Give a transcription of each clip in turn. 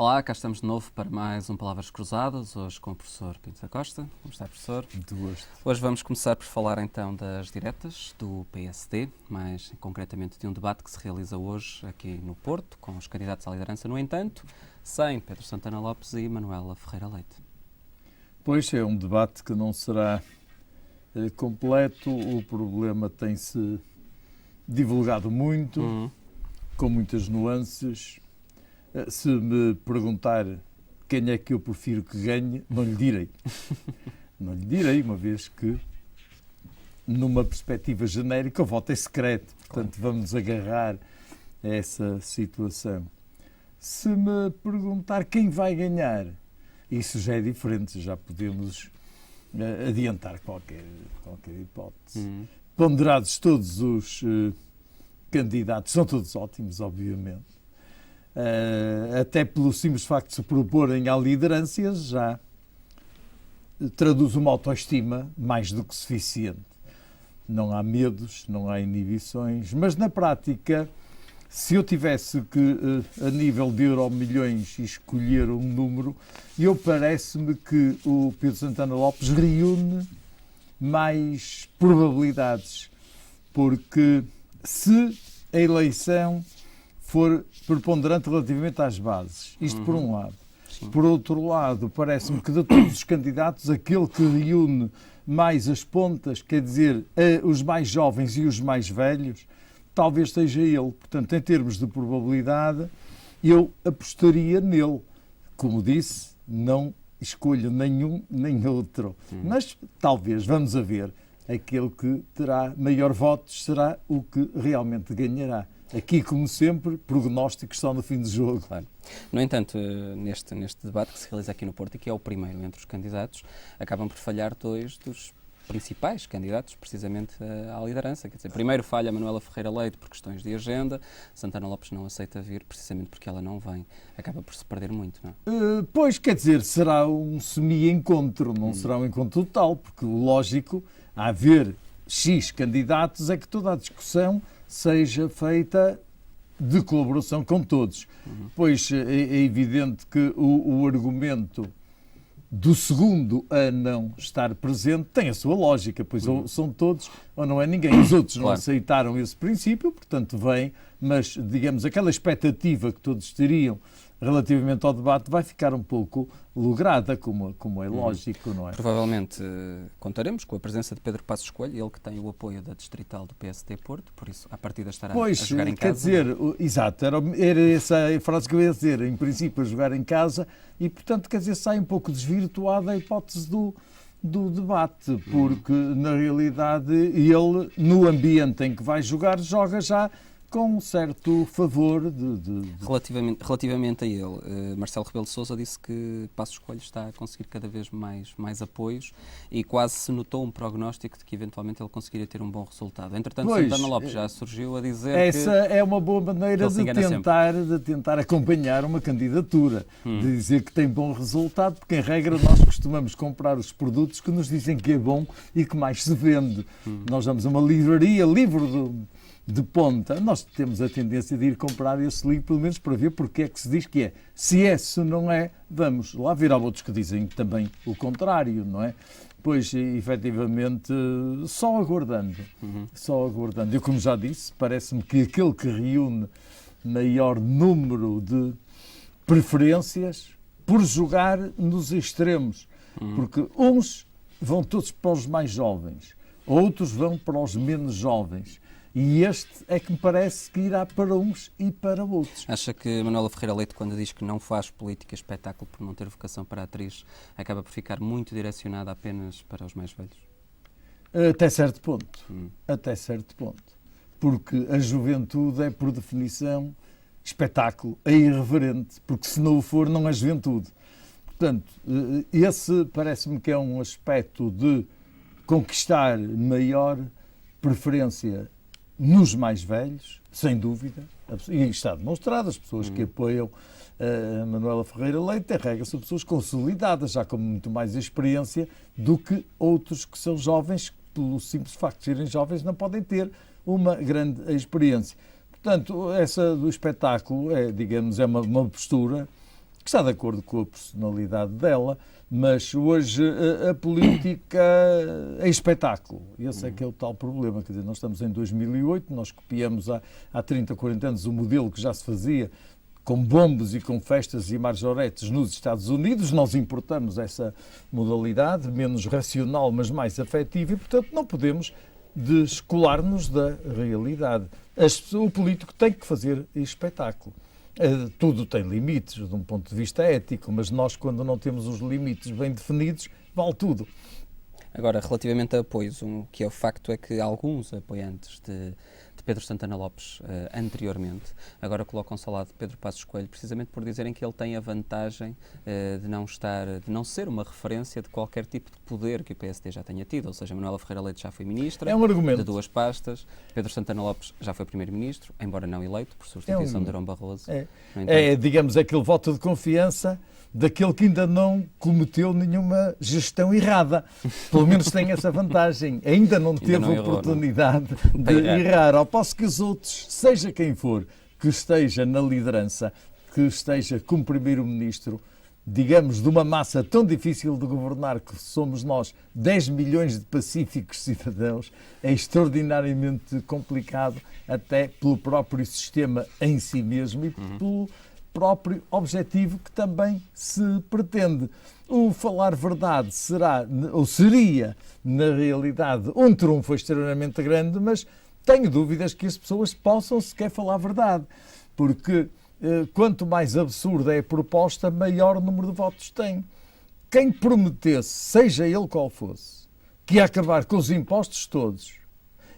Olá, cá estamos de novo para mais um Palavras Cruzadas, hoje com o professor Pinto da Costa. Como está, professor? Muito gosto. Hoje vamos começar por falar então das diretas do PSD, mais concretamente de um debate que se realiza hoje aqui no Porto, com os candidatos à liderança, no entanto, sem Pedro Santana Lopes e Manuela Ferreira Leite. Pois é um debate que não será completo, o problema tem-se divulgado muito, com muitas nuances. Se me perguntar quem é que eu prefiro que ganhe, não lhe direi. Não lhe direi, uma vez que, numa perspectiva genérica, o voto é secreto. Portanto, vamos agarrar a essa situação. Se me perguntar quem vai ganhar, isso já é diferente, já podemos adiantar qualquer hipótese. Ponderados todos os candidatos, são todos ótimos, obviamente. Até pelo simples facto de se proporem à liderança, já traduz uma autoestima mais do que suficiente. Não há medos, não há inibições, mas na prática, se eu tivesse que, a nível de euro-milhões, escolher um número, parece-me que o Pedro Santana Lopes reúne mais probabilidades, porque se a eleição for preponderante relativamente às bases. Isto por um lado. Sim. Por outro lado, parece-me que de todos os candidatos, aquele que reúne mais as pontas, quer dizer, os mais jovens e os mais velhos, talvez seja ele. Portanto, em termos de probabilidade, eu apostaria nele. Como disse, não escolho nenhum nem outro. Mas talvez, vamos a ver, aquele que terá maior votos será o que realmente ganhará. Aqui, como sempre, prognósticos só no fim do jogo. Claro. No entanto, neste debate que se realiza aqui no Porto, e que é o primeiro entre os candidatos, acabam por falhar dois dos principais candidatos, precisamente, à liderança. Quer dizer, primeiro falha Manuela Ferreira Leite por questões de agenda, Santana Lopes não aceita vir precisamente porque ela não vem. Acaba por se perder muito, não é? Pois, quer dizer, será um semi-encontro, não será um encontro total, porque o lógico, a haver X candidatos, é que toda a discussão seja feita de colaboração com todos. Pois é evidente que o argumento do segundo a não estar presente tem a sua lógica, pois ou são todos ou não é ninguém. Os outros não aceitaram esse princípio, portanto vem, mas digamos, aquela expectativa que todos teriam relativamente ao debate vai ficar um pouco lograda, como é lógico, não é? Provavelmente contaremos com a presença de Pedro Passos Coelho, ele que tem o apoio da distrital do PSD Porto, por isso, à partida estará a jogar em casa. Quer dizer, exato, era essa a frase que eu ia dizer, em princípio a jogar em casa, e portanto, quer dizer, sai um pouco desvirtuada a hipótese do debate, porque na realidade ele, no ambiente em que vai jogar, joga já com um certo favor Relativamente a ele, Marcelo Rebelo de Sousa disse que Passos Coelho está a conseguir cada vez mais apoios e quase se notou um prognóstico de que eventualmente ele conseguiria ter um bom resultado. Entretanto, Santana Lopes já surgiu a dizer essa é uma boa maneira de tentar acompanhar uma candidatura, de dizer que tem bom resultado, porque em regra nós costumamos comprar os produtos que nos dizem que é bom e que mais se vende. Nós vamos a uma livraria, livro de ponta, nós temos a tendência de ir comprar esse livro, pelo menos para ver porque é que se diz que é. Se é, se não é, vamos lá ver. Há outros que dizem também o contrário, não é? Pois, efetivamente, só aguardando. Só aguardando. Eu, como já disse, parece-me que aquele que reúne maior número de preferências por jogar nos extremos. Porque uns vão todos para os mais jovens, outros vão para os menos jovens. E este é que me parece que irá para uns e para outros. Acha que Manuela Ferreira Leite, quando diz que não faz política espetáculo por não ter vocação para a atriz, acaba por ficar muito direcionada apenas para os mais velhos? Até certo ponto. Até certo ponto. Porque a juventude é, por definição, espetáculo, é irreverente, porque se não o for, não é juventude. Portanto, esse parece-me que é um aspecto de conquistar maior preferência nos mais velhos, sem dúvida, e está demonstrado, as pessoas que apoiam a Manuela Ferreira Leite, em regra, são pessoas consolidadas, já com muito mais experiência do que outros que são jovens, pelo simples facto de serem jovens, não podem ter uma grande experiência. Portanto, essa do espetáculo é, digamos, é uma postura que está de acordo com a personalidade dela, mas hoje a política é espetáculo. Esse é que é o tal problema. Quer dizer, nós estamos em 2008, nós copiamos há 30, 40 anos o modelo que já se fazia com bombos e com festas e marjoretes nos Estados Unidos. Nós importamos essa modalidade, menos racional, mas mais afetiva, e, portanto, não podemos descolar-nos da realidade. O político tem que fazer espetáculo. Tudo tem limites, de um ponto de vista ético, mas nós, quando não temos os limites bem definidos, vale tudo. Agora, relativamente a apoios, o que é o facto é que alguns apoiantes de Pedro Santana Lopes anteriormente agora colocam-se ao lado de Pedro Passos Coelho, precisamente por dizerem que ele tem a vantagem de não ser uma referência de qualquer tipo de poder que o PSD já tenha tido. Ou seja, Manuela Ferreira Leite já foi ministra, é um argumento de 2 pastas, Pedro Santana Lopes já foi primeiro-ministro, embora não eleito, por substituição de Durão Barroso. Digamos, aquele voto de confiança daquele que ainda não cometeu nenhuma gestão errada. Pelo menos tem essa vantagem. Ainda não teve a oportunidade de errar. Ao passo que os outros, seja quem for, que esteja na liderança, que esteja como primeiro-ministro, digamos, de uma massa tão difícil de governar que somos nós, 10 milhões de pacíficos cidadãos, é extraordinariamente complicado, até pelo próprio sistema em si mesmo e pelo próprio objetivo que também se pretende. O falar verdade seria, na realidade, um trunfo extremamente grande, mas tenho dúvidas que as pessoas possam sequer falar verdade, porque quanto mais absurda é a proposta, maior número de votos tem. Quem prometesse, seja ele qual fosse, que ia acabar com os impostos todos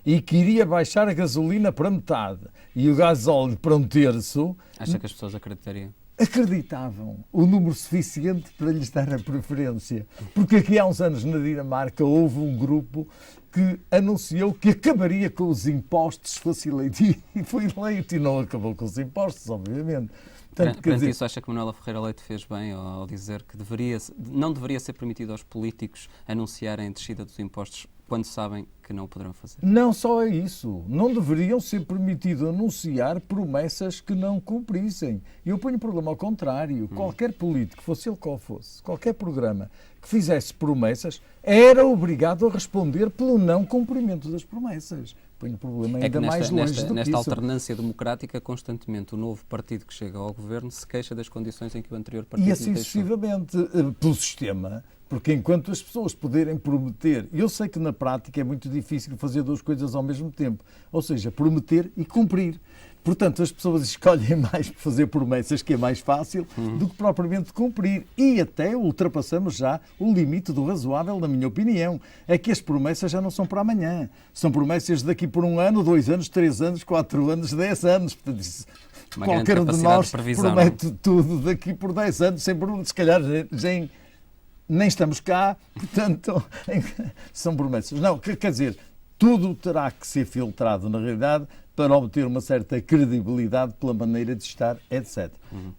e que iria baixar a gasolina para metade e o gasóleo para 1/3... Acha que as pessoas acreditariam? Acreditavam o número suficiente para lhes dar a preferência. Porque aqui há uns anos na Dinamarca houve um grupo que anunciou que acabaria com os impostos se fosse eleito e foi eleito e não acabou com os impostos, obviamente. Perante isso, acha que Manuela Ferreira Leite fez bem ao dizer que não deveria ser permitido aos políticos anunciarem a descida dos impostos quando sabem que não o poderão fazer? Não só é isso. Não deveriam ser permitido anunciar promessas que não cumprissem. Eu ponho o problema ao contrário. Qualquer político, fosse ele qual fosse, qualquer programa que fizesse promessas, era obrigado a responder pelo não cumprimento das promessas. Põe o problema ainda mais longe do que nesta isso. alternância democrática, constantemente o novo partido que chega ao governo se queixa das condições em que o anterior partido e assim sucessivamente pelo sistema, porque enquanto as pessoas puderem prometer, eu sei que na prática é muito difícil fazer 2 coisas ao mesmo tempo, ou seja, prometer e cumprir. Portanto, as pessoas escolhem mais fazer promessas, que é mais fácil, do que propriamente cumprir. E até ultrapassamos já o limite do razoável, na minha opinião. É que as promessas já não são para amanhã. São promessas daqui por 1 ano, 2 anos, 3 anos, 4 anos, 10 anos. Portanto, qualquer um de nós promete tudo daqui por 10 anos, sempre, se calhar nem estamos cá, portanto, são promessas. Não, quer dizer, tudo terá que ser filtrado, na realidade, para obter uma certa credibilidade pela maneira de estar, etc.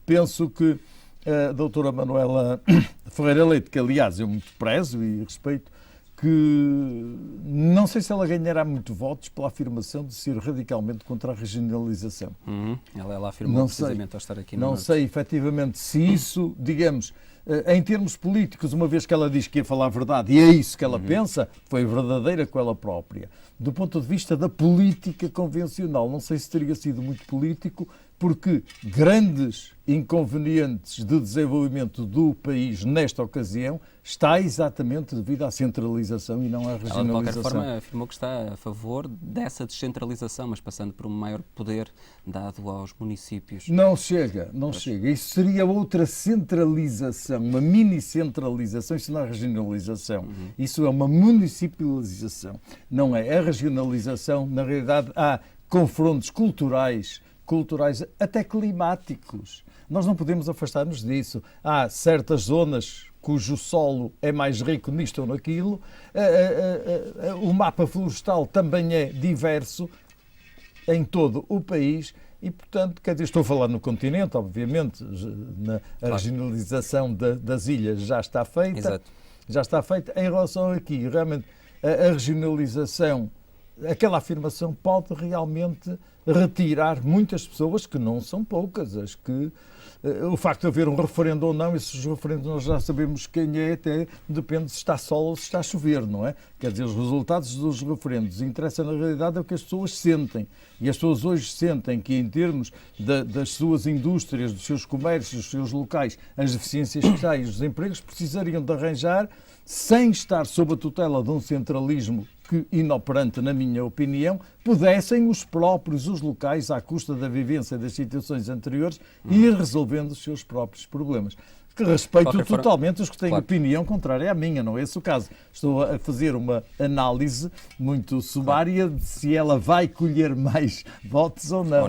Penso que a doutora Manuela Ferreira Leite, que aliás eu muito prezo e respeito, que não sei se ela ganhará muito votos pela afirmação de ser radicalmente contra a regionalização. Ela afirmou precisamente ao estar aqui no Norte. Sei efetivamente se isso, digamos, em termos políticos, uma vez que ela diz que ia falar a verdade, e é isso que ela pensa, foi verdadeira com ela própria. Do ponto de vista da política convencional, não sei se teria sido muito político, porque grandes inconvenientes de desenvolvimento do país nesta ocasião está exatamente devido à centralização e não à regionalização. Ela, de qualquer forma, afirmou que está a favor dessa descentralização, mas passando por um maior poder dado aos municípios. Não chega. Isso seria outra centralização, uma mini-centralização, isso não é regionalização. Isso é uma municipalização. Não é. A regionalização, na realidade, há confrontos culturais, até climáticos. Nós não podemos afastar-nos disso. Há certas zonas cujo solo é mais rico nisto ou naquilo. O mapa florestal também é diverso em todo o país e, portanto, quer dizer, estou a falar no continente, obviamente, a regionalização das ilhas já está feita. Exato. Já está feita. Em relação aqui, realmente, a regionalização aquela afirmação pode realmente retirar muitas pessoas, que não são poucas, as que o facto de haver um referendo ou não, esses referendos nós já sabemos quem é, até depende se está sol ou se está a chover, não é? Quer dizer, os resultados dos referendos interessa na realidade é o que as pessoas sentem. E as pessoas hoje sentem que, em termos das suas indústrias, dos seus comércios, dos seus locais, as deficiências que têm, os empregos, precisariam de arranjar, sem estar sob a tutela de um centralismo que, inoperante, na minha opinião, pudessem os próprios, os locais, à custa da vivência das situações anteriores, ir resolvendo os seus próprios problemas. Que respeito totalmente os que têm opinião contrária à minha, não é esse o caso. Estou a fazer uma análise muito sumária de se ela vai colher mais votos ou não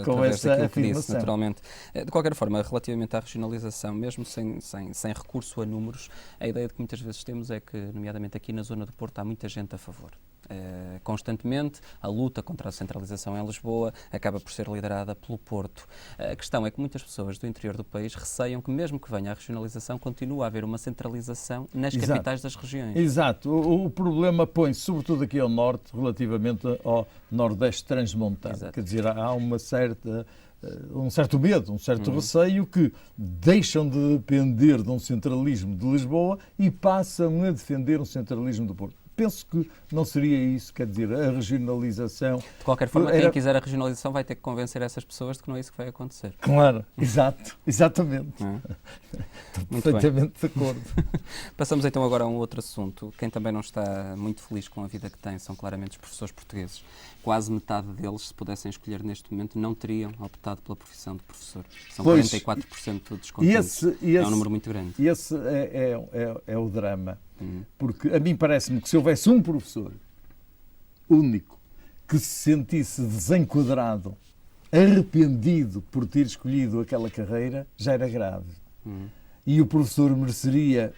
com essa afirmação. Disse, naturalmente. De qualquer forma, relativamente à regionalização, mesmo sem recurso a números, a ideia de que muitas vezes temos é que, nomeadamente aqui na zona do Porto, há muita gente a favor. Constantemente, a luta contra a centralização em Lisboa acaba por ser liderada pelo Porto. A questão é que muitas pessoas do interior do país receiam que, mesmo que venha a regionalização, continua a haver uma centralização nas capitais das regiões. Exato. O problema põe-se, sobretudo aqui ao norte, relativamente ao Nordeste transmontano. Exato. Quer dizer, há um certo medo, um certo receio que deixam de depender de um centralismo de Lisboa e passam a defender um centralismo do Porto. Penso que não seria isso, quer dizer, a regionalização... De qualquer forma, quem quiser a regionalização vai ter que convencer essas pessoas de que não é isso que vai acontecer. Claro, exatamente. Estou perfeitamente de acordo. Passamos então agora a um outro assunto. Quem também não está muito feliz com a vida que tem são claramente os professores portugueses. Quase metade deles, se pudessem escolher neste momento, não teriam optado pela profissão de professor. São 44% descontentes. É um número muito grande. Esse é o drama. Porque a mim parece-me que se houvesse um professor único que se sentisse desenquadrado, arrependido por ter escolhido aquela carreira, já era grave. E o professor mereceria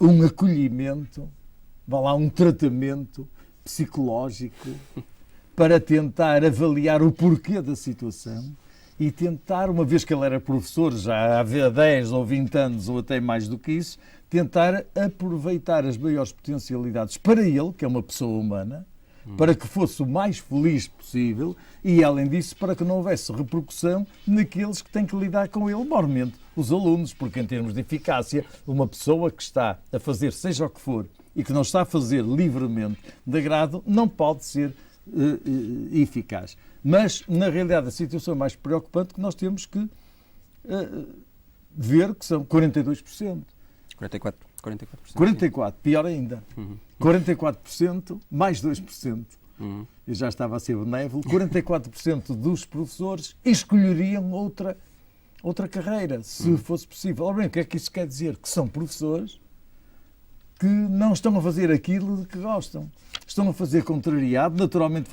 um acolhimento, um tratamento psicológico para tentar avaliar o porquê da situação e tentar, uma vez que ele era professor já há 10 ou 20 anos ou até mais do que isso, tentar aproveitar as maiores potencialidades para ele, que é uma pessoa humana, para que fosse o mais feliz possível e, além disso, para que não houvesse repercussão naqueles que têm que lidar com ele, maiormente os alunos, porque em termos de eficácia, uma pessoa que está a fazer seja o que for e que não está a fazer livremente de agrado, não pode ser eficaz. Mas, na realidade, a situação mais preocupante que nós temos que ver que são 42%. 44%. Pior ainda. 44% mais 2%. Eu já estava a ser benévolo. 44% dos professores escolheriam outra carreira, se fosse possível. Ora bem, o que é que isso quer dizer? Que são professores que não estão a fazer aquilo de que gostam. Estão a fazer contrariado, naturalmente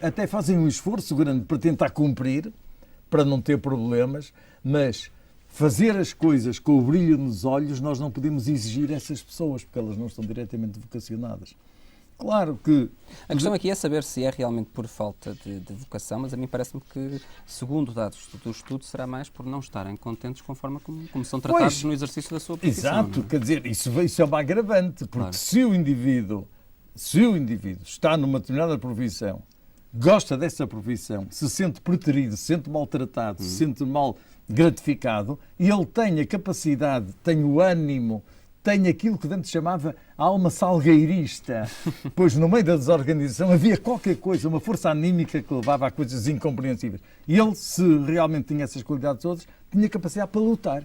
até fazem um esforço grande para tentar cumprir, para não ter problemas, mas fazer as coisas com o brilho nos olhos, nós não podemos exigir essas pessoas, porque elas não estão diretamente vocacionadas. Claro que... A questão aqui é saber se é realmente por falta de vocação, mas a mim parece-me que, segundo dados do estudo, será mais por não estarem contentes com a forma como são tratados no exercício da sua profissão. Exato, quer dizer, isso é uma agravante, porque claro, se o indivíduo está numa determinada profissão, gosta dessa profissão, se sente preterido, se sente maltratado, se sente mal gratificado, e ele tem a capacidade, tem o ânimo, tem aquilo que antes chamava a alma salgueirista, pois no meio da desorganização havia qualquer coisa, uma força anímica que levava a coisas incompreensíveis. E ele, se realmente tinha essas qualidades todas, tinha capacidade para lutar,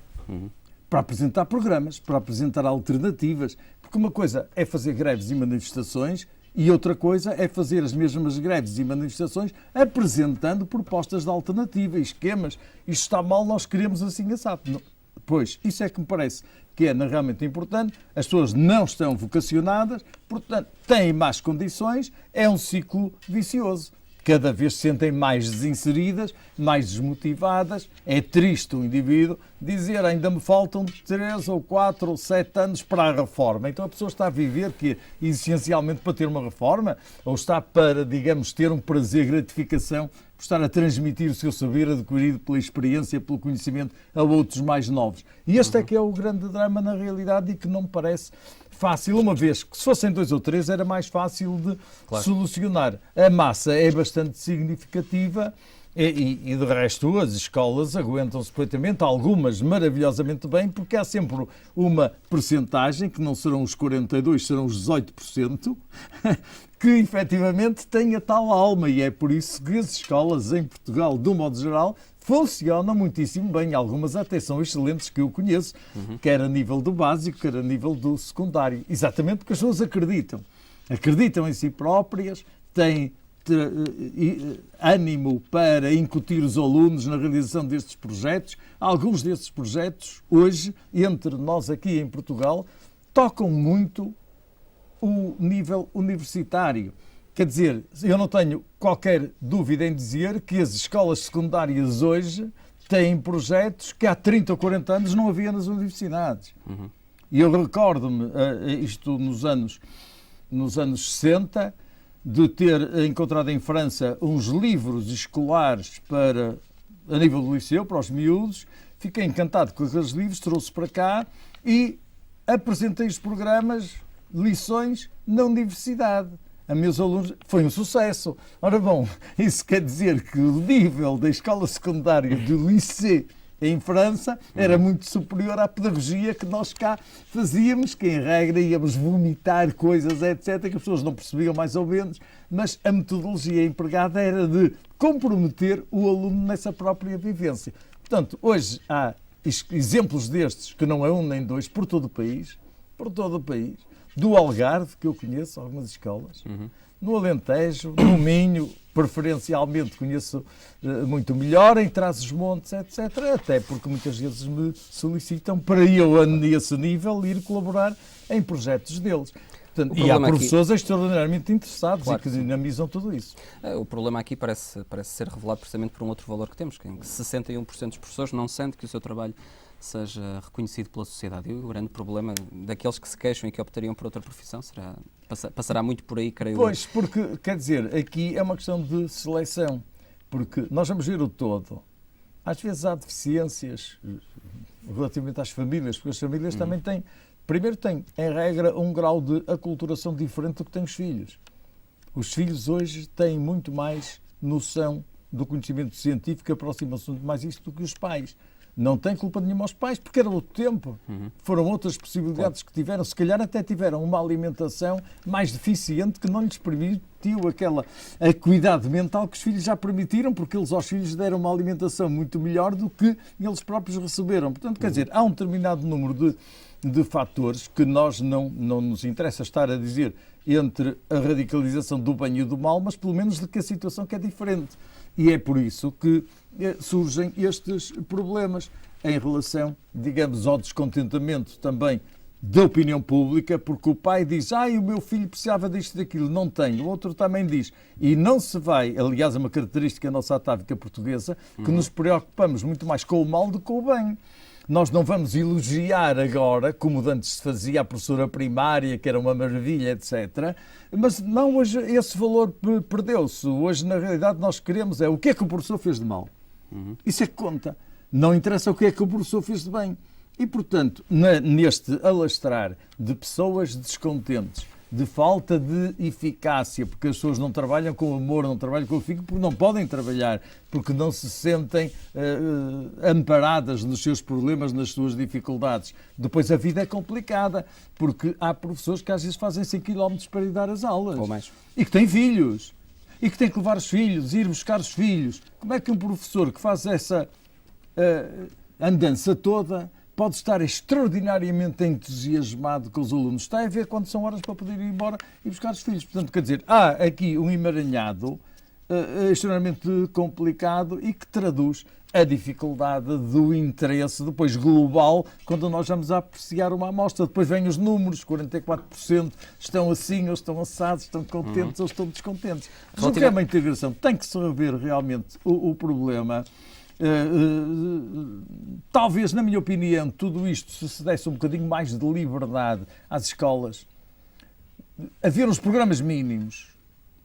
para apresentar programas, para apresentar alternativas, porque uma coisa é fazer greves e manifestações e outra coisa é fazer as mesmas greves e manifestações apresentando propostas de alternativa, esquemas. Isto está mal, nós queremos assim assado. Pois, isso é que me parece que é realmente importante. As pessoas não estão vocacionadas, portanto, têm más condições, é um ciclo vicioso. Cada vez se sentem mais desinseridas, mais desmotivadas. É triste o indivíduo dizer ainda me faltam 3 ou 4 ou 7 anos para a reforma. Então a pessoa está a viver que essencialmente para ter uma reforma ou está para, digamos, ter um prazer, gratificação por estar a transmitir o seu saber adquirido pela experiência, pelo conhecimento a outros mais novos. E este é que é o grande drama na realidade e que não me parece fácil, uma vez que se fossem 2 ou 3 era mais fácil de solucionar. A massa é bastante significativa. E de resto as escolas aguentam-se perfeitamente, algumas maravilhosamente bem, porque há sempre uma percentagem, que não serão os 42%, serão os 18%, que efetivamente tem a tal alma, e é por isso que as escolas em Portugal, de um modo geral, funcionam muitíssimo bem. Algumas até são excelentes, que eu conheço, quer a nível do básico, quer a nível do secundário. Exatamente porque as pessoas acreditam em si próprias, têm ânimo para incutir os alunos na realização destes projetos. Alguns destes projetos, hoje, entre nós aqui em Portugal, tocam muito o nível universitário. Quer dizer, eu não tenho qualquer dúvida em dizer que as escolas secundárias hoje têm projetos que há 30 ou 40 anos não havia nas universidades. E eu recordo-me, isto nos anos 60, de ter encontrado em França uns livros escolares a nível do liceu, para os miúdos. Fiquei encantado com aqueles livros, trouxe para cá e apresentei os programas, lições na universidade. A meus alunos foi um sucesso. Ora bom, isso quer dizer que o nível da escola secundária do liceu em França era muito superior à pedagogia que nós cá fazíamos, que em regra íamos vomitar coisas, etc., que as pessoas não percebiam mais ou menos, mas a metodologia empregada era de comprometer o aluno nessa própria vivência. Portanto, hoje há exemplos destes, que não é um nem dois, por todo o país, do Algarve, que eu conheço, algumas escolas, no Alentejo, no Minho, preferencialmente conheço muito melhor, em Trás-os-Montes, etc., até porque muitas vezes me solicitam para eu, nesse nível, ir colaborar em projetos deles. Portanto, e há professores aqui extraordinariamente interessados, claro, e que dinamizam tudo isso. O problema aqui parece ser revelado precisamente por um outro valor que temos, que 61% dos professores não sente que o seu trabalho seja reconhecido pela sociedade. E o grande problema daqueles que se queixam e que optariam por outra profissão passará muito por aí, creio. Pois, porque, quer dizer, aqui é uma questão de seleção, porque nós vamos ver o todo. Às vezes há deficiências relativamente às famílias, porque as famílias também têm, primeiro têm, em regra, um grau de aculturação diferente do que têm os filhos. Os filhos hoje têm muito mais noção do conhecimento científico, aproximam-se muito mais isto do que os pais. Não tem culpa nenhuma aos pais, porque era outro tempo. Foram outras possibilidades que tiveram. Se calhar até tiveram uma alimentação mais deficiente que não lhes permitiu aquela acuidade mental que os filhos já permitiram, porque eles aos filhos deram uma alimentação muito melhor do que eles próprios receberam. Portanto, quer dizer, há um determinado número de fatores que nós não nos interessa estar a dizer entre a radicalização do bem e do mal, mas pelo menos de que a situação que é diferente. E é por isso que surgem estes problemas em relação, digamos, ao descontentamento também da opinião pública, porque o pai diz, o meu filho precisava disto e daquilo, não tem. O outro também diz. E não se vai, aliás, é uma característica da nossa atávica portuguesa, que nos preocupamos muito mais com o mal do que com o bem. Nós não vamos elogiar agora, como antes se fazia a professora primária, que era uma maravilha, etc. Mas não, hoje esse valor perdeu-se. Hoje, na realidade, nós queremos o que é que o professor fez de mal. Isso é que conta. Não interessa o que é que o professor fez de bem. E, portanto, neste alastrar de pessoas descontentes, de falta de eficácia, porque as pessoas não trabalham com amor, não trabalham com afinco, porque não podem trabalhar, porque não se sentem amparadas nos seus problemas, nas suas dificuldades. Depois a vida é complicada, porque há professores que às vezes fazem 100 km para ir dar as aulas. Ou mais. E que têm filhos. E que têm que levar os filhos, ir buscar os filhos. Como é que um professor que faz essa andança toda pode estar extraordinariamente entusiasmado com os alunos? Está a ver quando são horas para poder ir embora e buscar os filhos. Portanto, quer dizer, há aqui um emaranhado extremamente complicado e que traduz a dificuldade do interesse depois global quando nós vamos a apreciar uma amostra. Depois vêm os números, 44% estão assim, ou estão assados, estão contentes ou estão descontentes. Mas o que é uma integração? Tem que se rever realmente o problema. Talvez, na minha opinião, tudo isto, se se desse um bocadinho mais de liberdade às escolas, haver uns programas mínimos,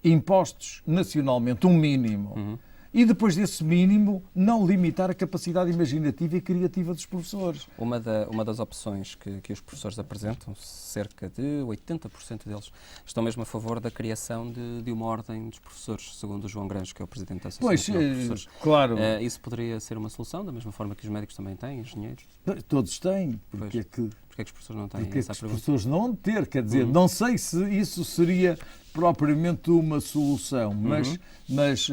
impostos nacionalmente, um mínimo, e depois desse mínimo não limitar a capacidade imaginativa e criativa dos professores. Uma das opções que os professores apresentam, cerca de 80% deles, estão mesmo a favor da criação de uma ordem dos professores, segundo o João Granjo, que é o presidente da Associação Nacional de Professores. Claro. Isso poderia ser uma solução, da mesma forma que os médicos também têm, engenheiros? Todos têm. Porque é que os professores não têm Porque essa os pergunta? professores não vão ter, quer dizer, não sei se isso seria propriamente uma solução, mas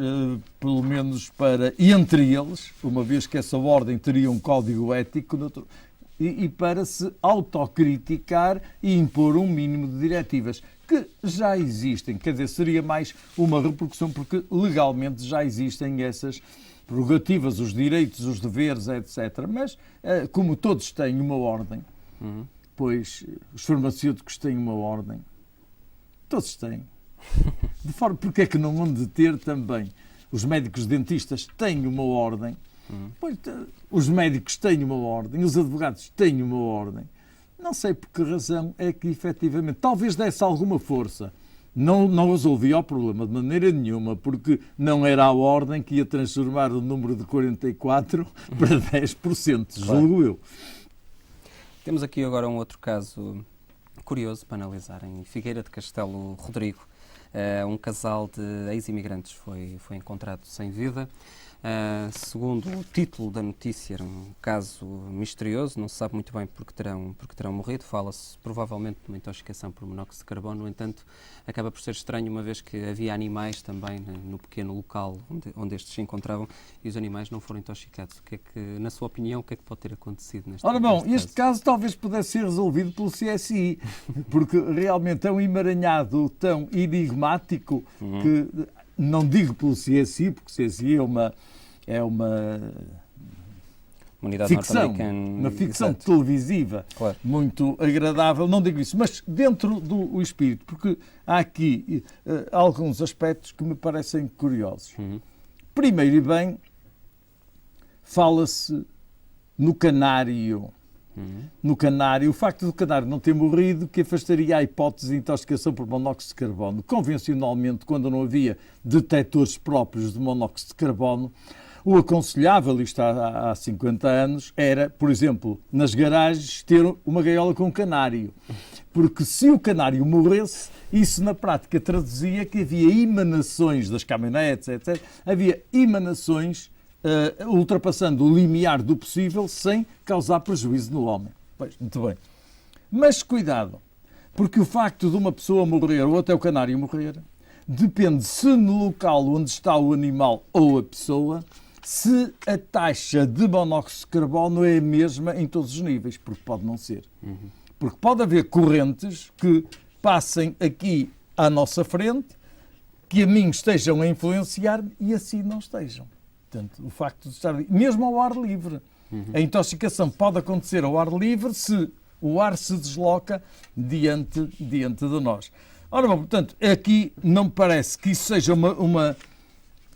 pelo menos para, entre eles, uma vez que essa ordem teria um código ético, e para se autocriticar e impor um mínimo de diretivas que já existem, quer dizer, seria mais uma repercussão porque legalmente já existem essas prerrogativas, os direitos, os deveres, etc. Mas como todos têm uma ordem, pois os farmacêuticos têm uma ordem, todos têm. De forma, porque é que não vão de ter também? Os médicos dentistas têm uma ordem, pois, os médicos têm uma ordem, os advogados têm uma ordem. Não sei por que razão é que efetivamente, talvez desse alguma força, não resolvia o problema de maneira nenhuma, porque não era a ordem que ia transformar o número de 44 para 10%, julgo eu. Temos aqui agora um outro caso curioso para analisar. Em Figueira de Castelo Rodrigo, um casal de ex-imigrantes foi encontrado sem vida. Segundo o título da notícia, era um caso misterioso, não se sabe muito bem porque terão morrido. Fala-se provavelmente de uma intoxicação por monóxido de carbono. No entanto, acaba por ser estranho, uma vez que havia animais também no pequeno local onde estes se encontravam e os animais não foram intoxicados. O que é que, na sua opinião, o que é que pode ter acontecido neste caso? Ora bom, este caso talvez pudesse ser resolvido pelo CSI, porque realmente é um emaranhado tão enigmático que, não digo pelo CSI, porque o CSI é uma unidade ficção, uma ficção televisiva, claro, muito agradável, não digo isso, mas dentro do espírito, porque há aqui alguns aspectos que me parecem curiosos. Primeiro e bem, fala-se no canário. No canário, o facto do canário não ter morrido, que afastaria a hipótese de intoxicação por monóxido de carbono. Convencionalmente, quando não havia detectores próprios de monóxido de carbono, o aconselhável, isto há 50 anos, era, por exemplo, nas garagens, ter uma gaiola com canário. Porque se o canário morresse, isso na prática traduzia que havia emanações das caminhonetes, etc. Havia emanações ultrapassando o limiar do possível sem causar prejuízo no homem. Pois, muito bem. Mas cuidado, porque o facto de uma pessoa morrer ou até o canário morrer, depende se no local onde está o animal ou a pessoa, se a taxa de monóxido de carbono é a mesma em todos os níveis, porque pode não ser. Porque pode haver correntes que passem aqui à nossa frente, que a mim estejam a influenciar e assim não estejam. Portanto, o facto de estar mesmo ao ar livre. A intoxicação pode acontecer ao ar livre se o ar se desloca diante de nós. Ora bom, portanto, aqui não me parece que isso seja uma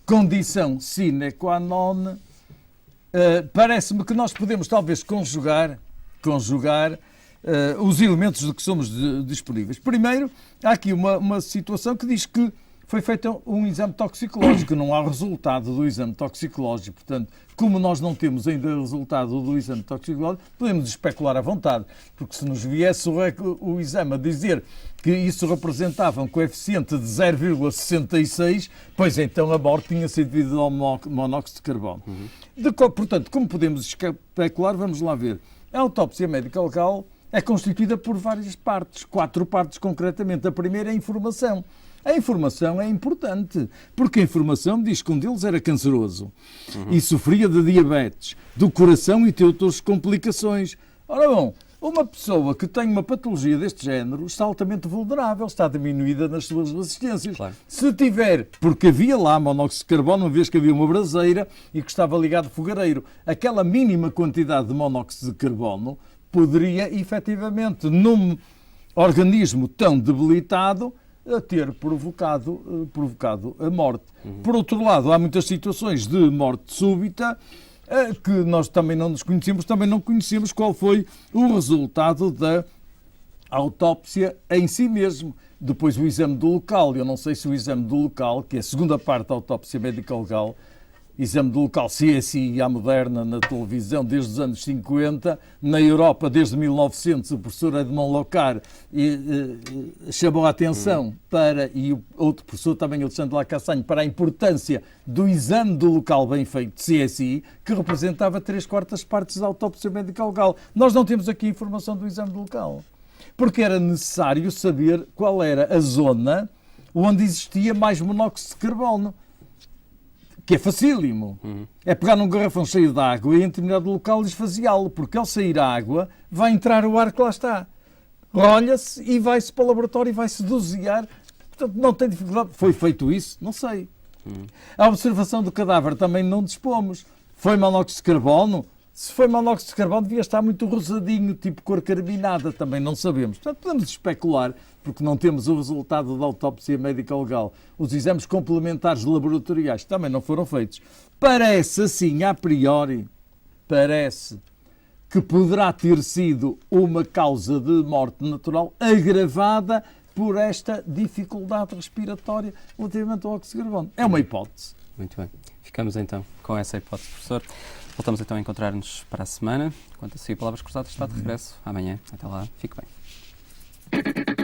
condição sine qua non. Parece-me que nós podemos talvez conjugar os elementos de que somos disponíveis. Primeiro, há aqui uma situação que diz que foi feito um exame toxicológico, não há resultado do exame toxicológico. Portanto, como nós não temos ainda o resultado do exame toxicológico, podemos especular à vontade, porque se nos viesse o exame a dizer que isso representava um coeficiente de 0,66, pois então a morte tinha sido devido ao monóxido de carbono. Portanto, como podemos especular, vamos lá ver. A autópsia médica local é constituída por várias partes, 4 partes concretamente. A primeira é a informação. A informação é importante, porque a informação diz que um deles era canceroso e sofria de diabetes, do coração e tem outras complicações. Ora bom, uma pessoa que tem uma patologia deste género está altamente vulnerável, está diminuída nas suas resistências. Claro. Se tiver, porque havia lá monóxido de carbono, uma vez que havia uma braseira e que estava ligado ao fogareiro, aquela mínima quantidade de monóxido de carbono poderia, efetivamente, num organismo tão debilitado, a ter provocado a morte. Por outro lado, há muitas situações de morte súbita que nós também não nos conhecemos, também não conhecemos qual foi o resultado da autópsia em si mesmo. Depois o exame do local, eu não sei se o exame do local, que é a segunda parte da autópsia médica legal, exame do local CSI à moderna na televisão desde os anos 50, na Europa desde 1900, o professor Edmond Locard chamou a atenção para, e o outro professor também, Alexandre Lacassagne, para a importância do exame do local bem feito, CSI, que representava 3/4 partes da autópsia médica legal. Nós não temos aqui informação do exame do local, porque era necessário saber qual era a zona onde existia mais monóxido de carbono, que é facílimo. É pegar num garrafão cheio de água e em determinado local esvaziá-lo, porque ao sair a água vai entrar o ar que lá está. Rolha-se e vai-se para o laboratório e vai-se dosear. Portanto, não tem dificuldade. Foi feito isso? Não sei. A observação do cadáver também não dispomos. Foi monóxido de carbono? Se foi monóxido de carbono, devia estar muito rosadinho, tipo cor carbinada, também não sabemos. Portanto, podemos especular, porque não temos o resultado da autópsia médica legal. Os exames complementares laboratoriais também não foram feitos. Parece assim, a priori, parece que poderá ter sido uma causa de morte natural agravada por esta dificuldade respiratória relativamente ao óxido de carbono. É uma hipótese. Muito bem. Ficamos então com essa hipótese, professor. Voltamos então a encontrar-nos para a semana. Quanto a si, Palavras Cruzadas está de regresso amanhã. Até lá, fique bem.